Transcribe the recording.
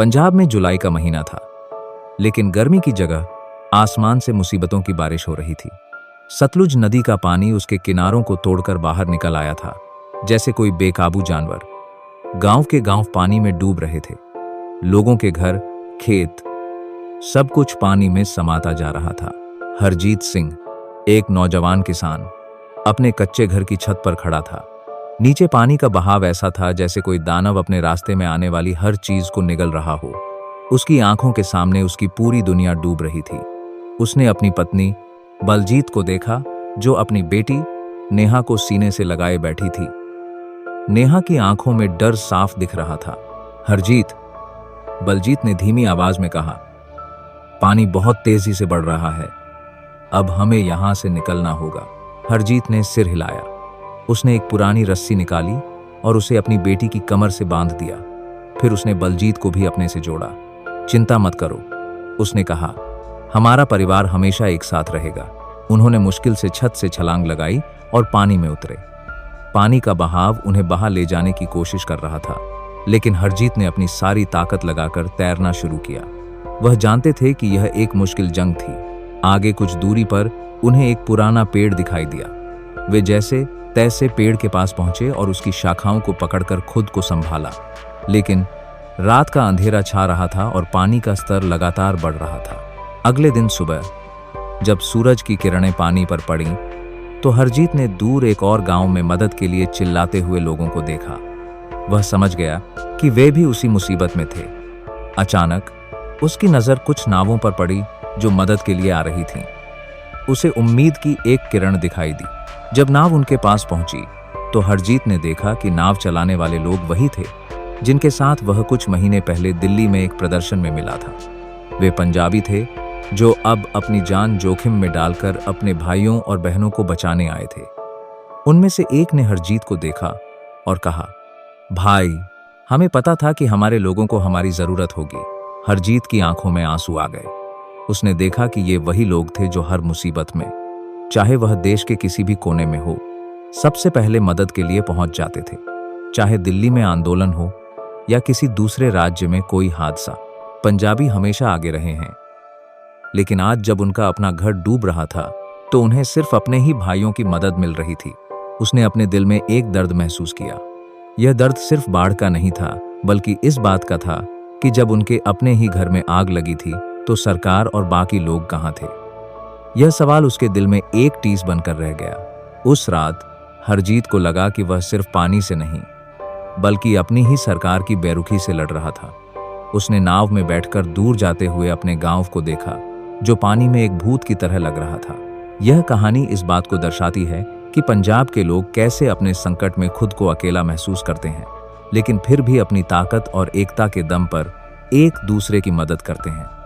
पंजाब में जुलाई का महीना था, लेकिन गर्मी की जगह आसमान से मुसीबतों की बारिश हो रही थी। सतलुज नदी का पानी उसके किनारों को तोड़कर बाहर निकल आया था, जैसे कोई बेकाबू जानवर। गांव के गांव पानी में डूब रहे थे। लोगों के घर, खेत, सब कुछ पानी में समाता जा रहा था। हरजीत सिंह, एक नौजवान किसान, अपने कच्चे घर की छत पर खड़ा था। नीचे पानी का बहाव ऐसा था जैसे कोई दानव अपने रास्ते में आने वाली हर चीज को निगल रहा हो। उसकी आंखों के सामने उसकी पूरी दुनिया डूब रही थी। उसने अपनी पत्नी बलजीत को देखा, जो अपनी बेटी नेहा को सीने से लगाए बैठी थी। नेहा की आंखों में डर साफ दिख रहा था। हरजीत, बलजीत ने धीमी आवाज में कहा, पानी बहुत तेजी से बढ़ रहा है, अब हमें यहां से निकलना होगा। हरजीत ने सिर हिलाया। उसने एक पुरानी रस्सी निकाली और उसे अपनी बेटी की कमर से बांध दिया। फिर उसने बलजीत को भी अपने से जोड़ा। चिंता मत करो, उसने कहा, हमारा परिवार हमेशा एक साथ रहेगा। उन्होंने मुश्किल से छत से छलांग लगाई और पानी में उतरे। पानी का बहाव उन्हें बहा ले जाने की कोशिश कर रहा था, लेकिन हरजीत ने अपनी सारी ताकत लगाकर तैरना शुरू किया। वह जानते थे कि यह एक मुश्किल जंग थी। आगे कुछ दूरी पर उन्हें एक पुराना पेड़ दिखाई दिया। वे जैसे तैसे पेड़ के पास पहुंचे और उसकी शाखाओं को पकड़कर खुद को संभाला। लेकिन रात का अंधेरा छा रहा था और पानी का स्तर लगातार बढ़ रहा था। अगले दिन सुबह जब सूरज की किरणें पानी पर पड़ीं, तो हरजीत ने दूर एक और गांव में मदद के लिए चिल्लाते हुए लोगों को देखा। वह समझ गया कि वे भी उसी मुसीबत में थे। अचानक उसकी नजर कुछ नावों पर पड़ी जो मदद के लिए आ रही थीं। उसे उम्मीद की एक किरण दिखाई दी। जब नाव उनके पास पहुंची, तो हरजीत ने देखा कि नाव चलाने वाले लोग वही थे जिनके साथ वह कुछ महीने पहले दिल्ली में एक प्रदर्शन में मिला था। वे पंजाबी थे जो अब अपनी जान जोखिम में डालकर अपने भाइयों और बहनों को बचाने आए थे। उनमें से एक ने हरजीत को देखा और कहा, भाई, हमें पता था कि हमारे लोगों को हमारी जरूरत होगी। हरजीत की आंखों में आंसू आ गए। उसने देखा कि ये वही लोग थे जो हर मुसीबत में, चाहे वह देश के किसी भी कोने में हो, सबसे पहले मदद के लिए पहुंच जाते थे। चाहे दिल्ली में आंदोलन हो या किसी दूसरे राज्य में कोई हादसा, पंजाबी हमेशा आगे रहे हैं। लेकिन आज जब उनका अपना घर डूब रहा था, तो उन्हें सिर्फ अपने ही भाइयों की मदद मिल रही थी। उसने अपने दिल में एक दर्द महसूस किया। यह दर्द सिर्फ बाढ़ का नहीं था, बल्कि इस बात का था कि जब उनके अपने ही घर में आग लगी थी, तो सरकार और बाकी लोग कहां थे। यह सवाल उसके दिल में एक टीस बनकर रह गया। उस रात हरजीत को लगा कि वह सिर्फ पानी से नहीं, बल्कि अपनी ही सरकार की बेरुखी से लड़ रहा था। उसने नाव में बैठकर दूर जाते हुए अपने गांव को देखा, जो पानी में एक भूत की तरह लग रहा था। यह कहानी इस बात को दर्शाती है कि पंजाब के लोग कैसे अपने संकट में खुद को अकेला महसूस करते हैं, लेकिन फिर भी अपनी ताकत और एकता के दम पर एक दूसरे की मदद करते हैं।